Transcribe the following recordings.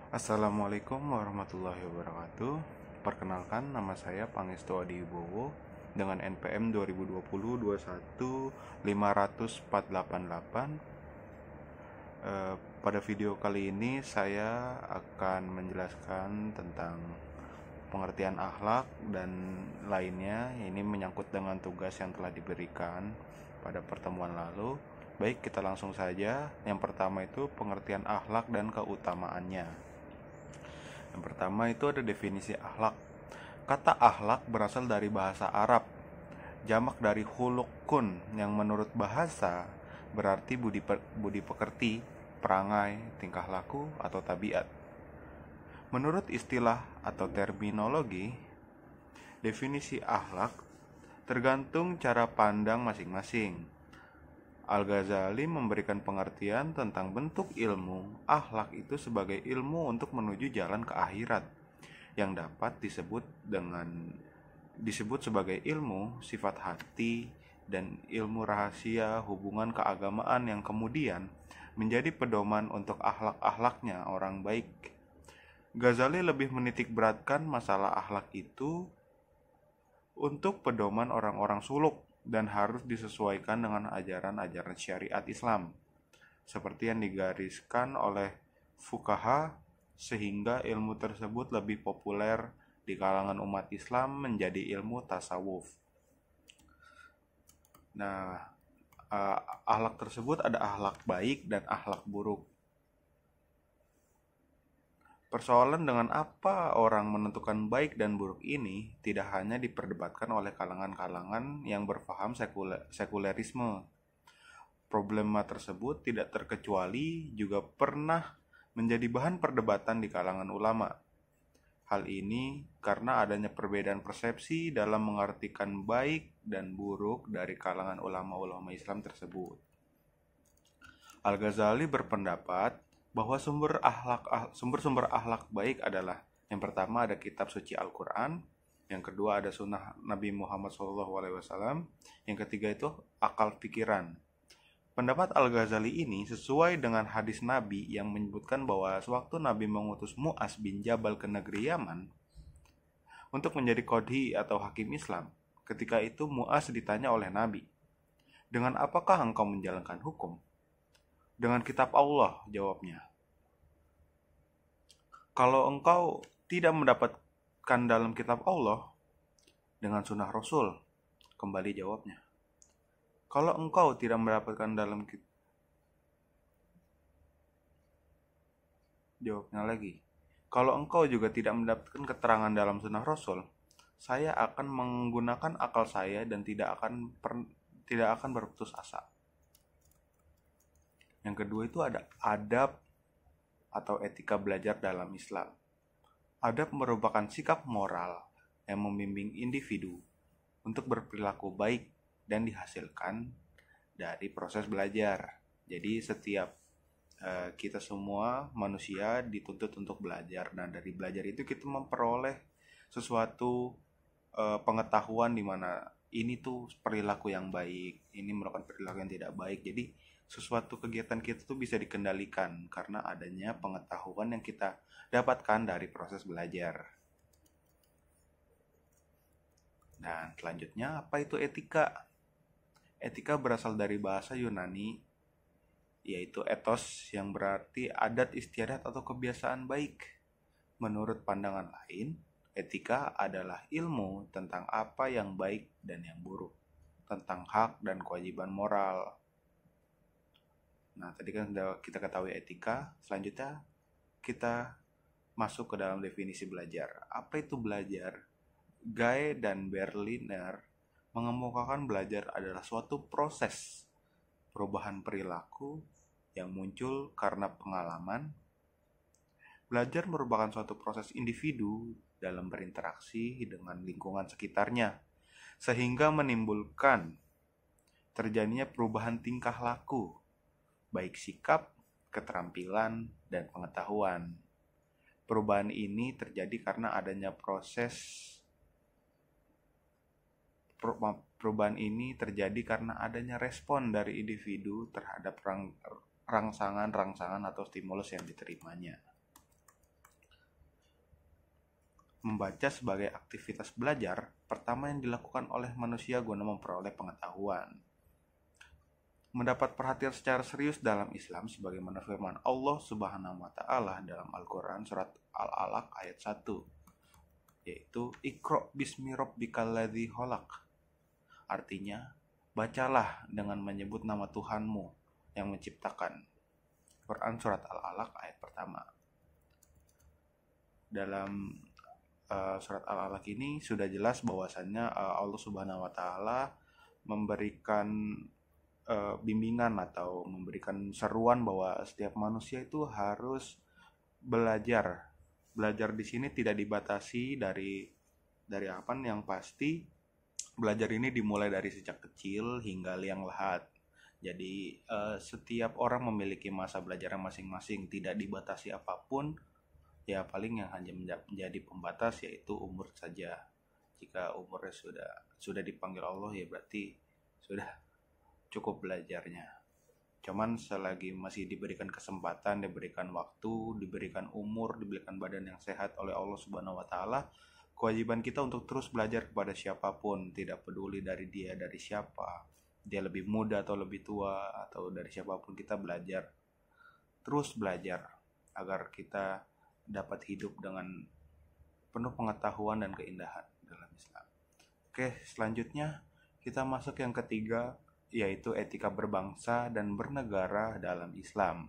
Assalamualaikum warahmatullahi wabarakatuh. Perkenalkan, nama saya Pangestu Adiwibowo dengan NPM 2020-21-50488. Pada video kali ini saya akan menjelaskan tentang pengertian akhlak dan lainnya. Ini menyangkut dengan tugas yang telah diberikan pada pertemuan lalu. Baik, kita langsung saja. Yang pertama itu pengertian akhlak dan keutamaannya. Yang pertama itu ada definisi akhlak. Kata akhlak berasal dari bahasa Arab, jamak dari hulukun yang menurut bahasa berarti budi pekerti, perangai, tingkah laku, atau tabiat. Menurut istilah atau terminologi, definisi akhlak tergantung cara pandang masing-masing. Al-Ghazali memberikan pengertian tentang bentuk ilmu akhlak itu sebagai ilmu untuk menuju jalan ke akhirat yang dapat disebut sebagai ilmu sifat hati dan ilmu rahasia hubungan keagamaan yang kemudian menjadi pedoman untuk akhlak-akhlaknya orang baik. Ghazali lebih menitik beratkan masalah akhlak itu untuk pedoman orang-orang suluk dan harus disesuaikan dengan ajaran-ajaran syariat Islam seperti yang digariskan oleh fuqaha, sehingga ilmu tersebut lebih populer di kalangan umat Islam menjadi ilmu tasawuf. Nah, akhlak tersebut ada akhlak baik dan akhlak buruk. Persoalan dengan apa orang menentukan baik dan buruk ini tidak hanya diperdebatkan oleh kalangan-kalangan yang berpaham sekulerisme. Problema tersebut tidak terkecuali juga pernah menjadi bahan perdebatan di kalangan ulama. Hal ini karena adanya perbedaan persepsi dalam mengartikan baik dan buruk dari kalangan ulama-ulama Islam tersebut. Al-Ghazali berpendapat bahwa sumber-sumber akhlak baik adalah yang pertama ada kitab suci Al-Quran, yang kedua ada sunnah Nabi Muhammad SAW, yang ketiga itu akal pikiran. Pendapat Al-Ghazali ini sesuai dengan hadis Nabi yang menyebutkan bahwa sewaktu Nabi mengutus Mu'az bin Jabal ke negeri Yaman untuk menjadi qadhi atau hakim Islam, ketika itu Mu'az ditanya oleh Nabi, "Dengan apakah engkau menjalankan hukum?" "Dengan kitab Allah," jawabnya. "Kalau engkau tidak mendapatkan dalam kitab Allah, dengan sunnah Rasul," kembali jawabnya. "Kalau engkau tidak mendapatkan dalam jawabnya lagi. "Kalau engkau juga tidak mendapatkan keterangan dalam sunnah Rasul, saya akan menggunakan akal saya dan tidak akan berputus asa." Yang kedua itu ada adab atau etika belajar dalam Islam. Adab merupakan sikap moral yang membimbing individu untuk berperilaku baik dan dihasilkan dari proses belajar. Jadi setiap kita semua manusia dituntut untuk belajar. Nah, dari belajar itu kita memperoleh sesuatu pengetahuan di mana ini tuh perilaku yang baik, ini merupakan perilaku yang tidak baik. Jadi sesuatu kegiatan kita tuh bisa dikendalikan karena adanya pengetahuan yang kita dapatkan dari proses belajar. Dan selanjutnya, apa itu etika? Etika berasal dari bahasa Yunani, yaitu ethos yang berarti adat istiadat atau kebiasaan baik. Menurut pandangan lain, etika adalah ilmu tentang apa yang baik dan yang buruk, tentang hak dan kewajiban moral. Nah, tadi kan sudah kita ketahui etika, selanjutnya kita masuk ke dalam definisi belajar. Apa itu belajar? Guy dan Berliner mengemukakan belajar adalah suatu proses perubahan perilaku yang muncul karena pengalaman. Belajar merupakan suatu proses individu dalam berinteraksi dengan lingkungan sekitarnya, sehingga menimbulkan terjadinya perubahan tingkah laku, baik sikap, keterampilan, dan pengetahuan. Perubahan ini terjadi karena adanya respon dari individu terhadap rangsangan-rangsangan atau stimulus yang diterimanya. membaca sebagai aktivitas belajar pertama yang dilakukan oleh manusia guna memperoleh pengetahuan. Mendapat perhatian secara serius dalam Islam sebagaimana firman Allah Subhanahu wa taala dalam Al-Qur'an surat Al-Alaq ayat 1, yaitu Iqra bismi rabbikal ladzi khalaq. Artinya, bacalah dengan menyebut nama Tuhanmu yang menciptakan. Quran surat Al-Alaq ayat pertama. Dalam surat Al-Alaq ini sudah jelas bahwasannya Allah Subhanahu wa taala memberikan bimbingan atau memberikan seruan bahwa setiap manusia itu harus belajar. Belajar di sini tidak dibatasi dari apa yang pasti. Belajar ini dimulai dari sejak kecil hingga liang lahat. Jadi setiap orang memiliki masa belajar masing-masing, tidak dibatasi apapun. Ya paling yang hanya menjadi pembatas yaitu umur saja. Jika umurnya sudah dipanggil Allah, ya berarti sudah cukup belajarnya. Cuman selagi masih diberikan kesempatan, diberikan waktu, diberikan umur, diberikan badan yang sehat oleh Allah Subhanahu wa taala, kewajiban kita untuk terus belajar kepada siapapun, tidak peduli dari siapa, dia lebih muda atau lebih tua atau dari siapapun, kita belajar. Terus belajar agar kita dapat hidup dengan penuh pengetahuan dan keindahan dalam Islam. Oke, selanjutnya kita masuk yang ketiga, yaitu etika berbangsa dan bernegara dalam Islam.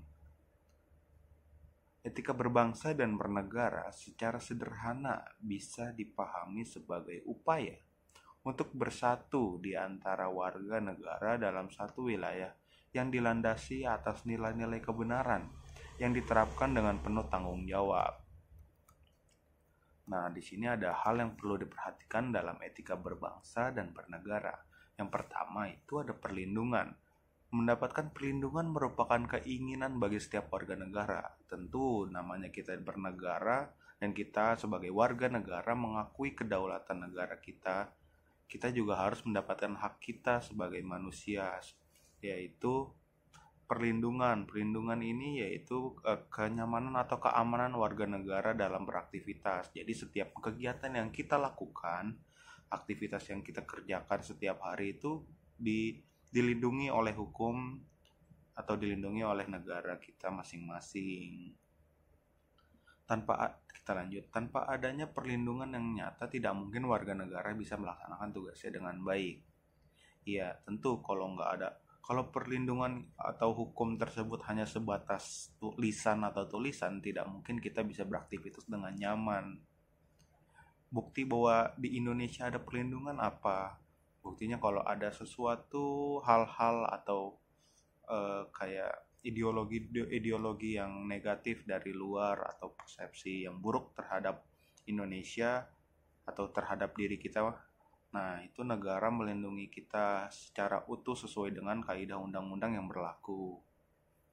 Etika berbangsa dan bernegara secara sederhana bisa dipahami sebagai upaya untuk bersatu di antara warga negara dalam satu wilayah yang dilandasi atas nilai-nilai kebenaran yang diterapkan dengan penuh tanggung jawab. Nah, di sini ada hal yang perlu diperhatikan dalam etika berbangsa dan bernegara. Yang pertama itu ada perlindungan. Mendapatkan perlindungan merupakan keinginan bagi setiap warga negara. Tentu namanya kita bernegara dan kita sebagai warga negara mengakui kedaulatan negara kita. Kita juga harus mendapatkan hak kita sebagai manusia, yaitu perlindungan. Perlindungan ini yaitu kenyamanan atau keamanan warga negara dalam beraktivitas. Jadi setiap kegiatan yang kita lakukan, aktivitas yang kita kerjakan setiap hari itu dilindungi oleh hukum atau dilindungi oleh negara kita masing-masing. Tanpa adanya perlindungan yang nyata, tidak mungkin warga negara bisa melaksanakan tugasnya dengan baik. Iya, tentu kalau perlindungan atau hukum tersebut hanya sebatas lisan atau tulisan, tidak mungkin kita bisa beraktivitas dengan nyaman. Bukti bahwa di Indonesia ada perlindungan apa? Buktinya kalau ada sesuatu hal-hal atau kayak ideologi yang negatif dari luar atau persepsi yang buruk terhadap Indonesia atau terhadap diri kita, nah itu negara melindungi kita secara utuh sesuai dengan kaidah undang-undang yang berlaku.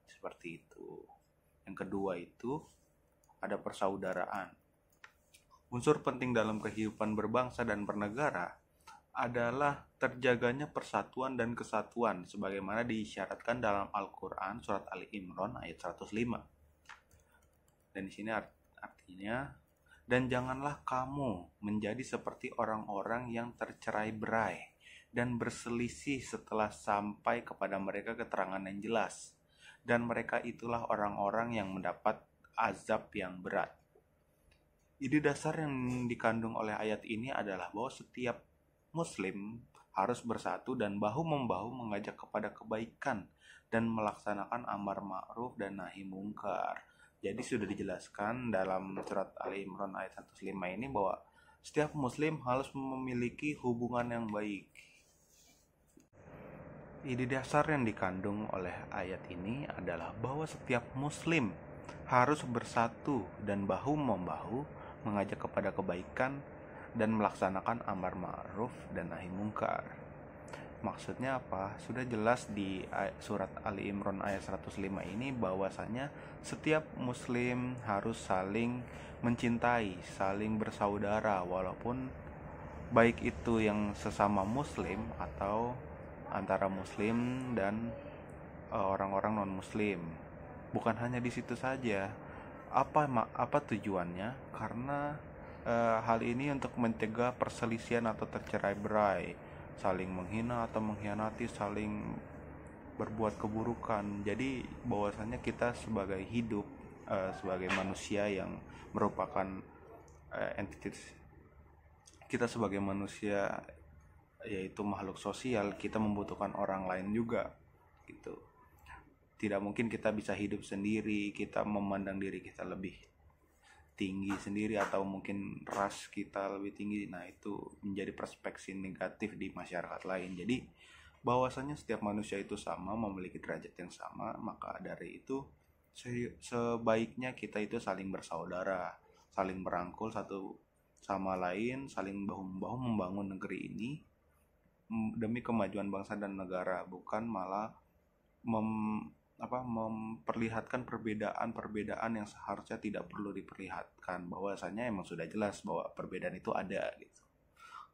Seperti itu. Yang kedua itu ada persaudaraan. Unsur penting dalam kehidupan berbangsa dan bernegara adalah terjaganya persatuan dan kesatuan sebagaimana diisyaratkan dalam Al-Qur'an surat Ali Imran ayat 105. Dan di sini artinya, dan janganlah kamu menjadi seperti orang-orang yang tercerai-berai dan berselisih setelah sampai kepada mereka keterangan yang jelas, dan mereka itulah orang-orang yang mendapat azab yang berat. Ide dasar yang dikandung oleh ayat ini adalah bahwa setiap Muslim harus bersatu dan bahu-membahu mengajak kepada kebaikan dan melaksanakan amar ma'ruf dan nahi mungkar. Jadi sudah dijelaskan dalam surat Ali Imran ayat 105 ini bahwa setiap Muslim harus memiliki hubungan yang baik. Ide dasar yang dikandung oleh ayat ini adalah bahwa setiap Muslim harus bersatu dan bahu-membahu mengajak kepada kebaikan dan melaksanakan amar ma'ruf dan nahi mungkar. Maksudnya apa? Sudah jelas di surat Ali Imran ayat 105 ini bahwasanya setiap Muslim harus saling mencintai, saling bersaudara, walaupun baik itu yang sesama Muslim atau antara Muslim dan orang-orang non-Muslim. Bukan hanya di situ saja. Apa tujuannya? Karena Hal ini untuk mencegah perselisihan atau tercerai-berai, saling menghina atau mengkhianati, saling berbuat keburukan. Jadi bahwasanya kita sebagai hidup, sebagai manusia yang merupakan entitas, kita sebagai manusia yaitu makhluk sosial, kita membutuhkan orang lain juga gitu. Tidak mungkin kita bisa hidup sendiri, kita memandang diri kita lebih tinggi sendiri atau mungkin ras kita lebih tinggi. Nah, itu menjadi perspektif negatif di masyarakat lain. Jadi bahwasanya setiap manusia itu sama, memiliki derajat yang sama, maka dari itu sebaiknya kita itu saling bersaudara, saling merangkul satu sama lain, saling bahu-membahu membangun negeri ini demi kemajuan bangsa dan negara, bukan malah memperlihatkan perbedaan-perbedaan yang seharusnya tidak perlu diperlihatkan. Bahwasanya emang sudah jelas bahwa perbedaan itu ada gitu.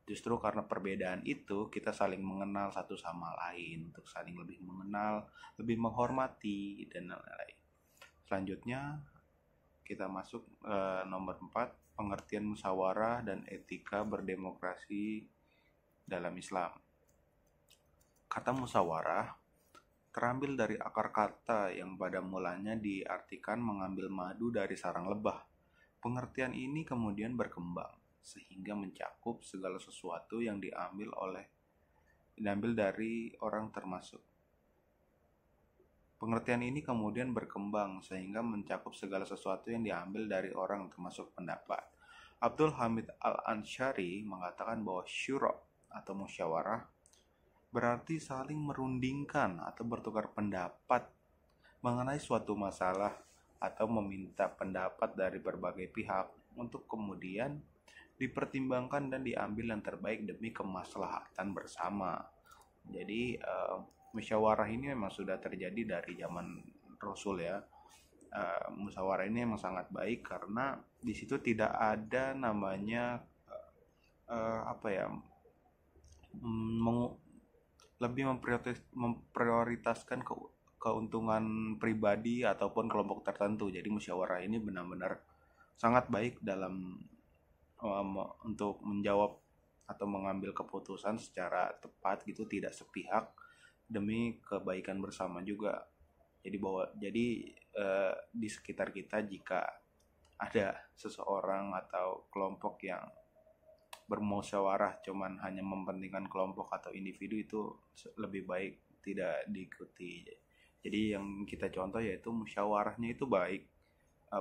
Justru karena perbedaan itu kita saling mengenal satu sama lain, untuk saling lebih mengenal, lebih menghormati dan lain-lain. Selanjutnya kita masuk nomor 4, pengertian musyawarah dan etika berdemokrasi dalam Islam. Kata musyawarah terambil dari akar kata yang pada mulanya diartikan mengambil madu dari sarang lebah. Pengertian ini kemudian berkembang sehingga mencakup segala sesuatu yang diambil dari orang termasuk. Pengertian ini kemudian berkembang sehingga mencakup segala sesuatu yang diambil dari orang termasuk pendapat. Abdul Hamid Al-Ansyari mengatakan bahwa syura atau musyawarah berarti saling merundingkan atau bertukar pendapat mengenai suatu masalah atau meminta pendapat dari berbagai pihak untuk kemudian dipertimbangkan dan diambil yang terbaik demi kemaslahatan bersama. Jadi musyawarah ini memang sudah terjadi dari zaman Rasul ya. Musyawarah ini memang sangat baik karena di situ tidak ada namanya lebih memprioritaskan keuntungan pribadi ataupun kelompok tertentu. Jadi musyawarah ini benar-benar sangat baik dalam untuk menjawab atau mengambil keputusan secara tepat gitu, tidak sepihak demi kebaikan bersama juga. Jadi di sekitar kita jika ada seseorang atau kelompok yang bermusyawarah cuman hanya mementingkan kelompok atau individu, itu lebih baik tidak diikuti. Jadi yang kita contoh yaitu musyawarahnya itu baik,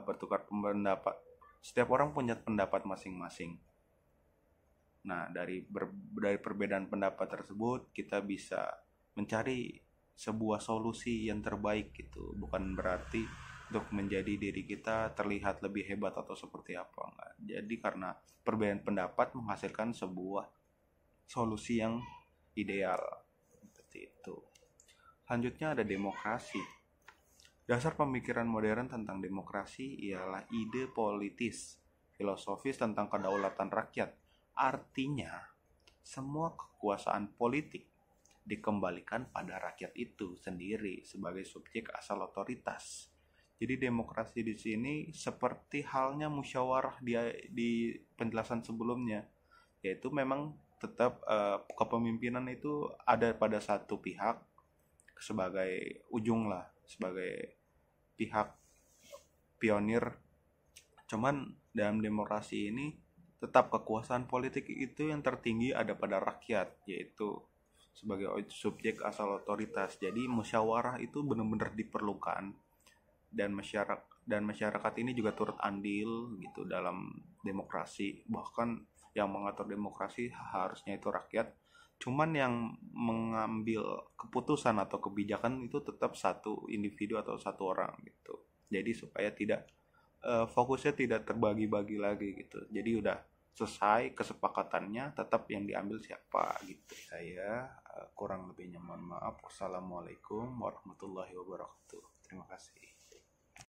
bertukar pendapat. Setiap orang punya pendapat masing-masing. Nah, dari perbedaan pendapat tersebut kita bisa mencari sebuah solusi yang terbaik gitu. Bukan berarti untuk menjadi diri kita terlihat lebih hebat atau seperti apa, enggak. Jadi karena perbedaan pendapat menghasilkan sebuah solusi yang ideal seperti itu. Selanjutnya ada demokrasi. Dasar pemikiran modern tentang demokrasi ialah ide politis, filosofis tentang kedaulatan rakyat. Artinya, semua kekuasaan politik dikembalikan pada rakyat itu sendiri sebagai subjek asal otoritas. Jadi demokrasi di sini seperti halnya musyawarah di penjelasan sebelumnya, yaitu memang tetap kepemimpinan itu ada pada satu pihak sebagai ujung lah, sebagai pihak pionir. Cuman dalam demokrasi ini tetap kekuasaan politik itu yang tertinggi ada pada rakyat, yaitu sebagai subjek asal otoritas. Jadi musyawarah itu benar-benar diperlukan, dan masyarakat ini juga turut andil gitu dalam demokrasi. Bahkan yang mengatur demokrasi harusnya itu rakyat, cuman yang mengambil keputusan atau kebijakan itu tetap satu individu atau satu orang gitu. Jadi supaya tidak fokusnya tidak terbagi-bagi lagi gitu. Jadi udah selesai kesepakatannya, tetap yang diambil siapa gitu. Saya kurang lebihnya mohon maaf. Wassalamualaikum warahmatullahi wabarakatuh. Terima kasih.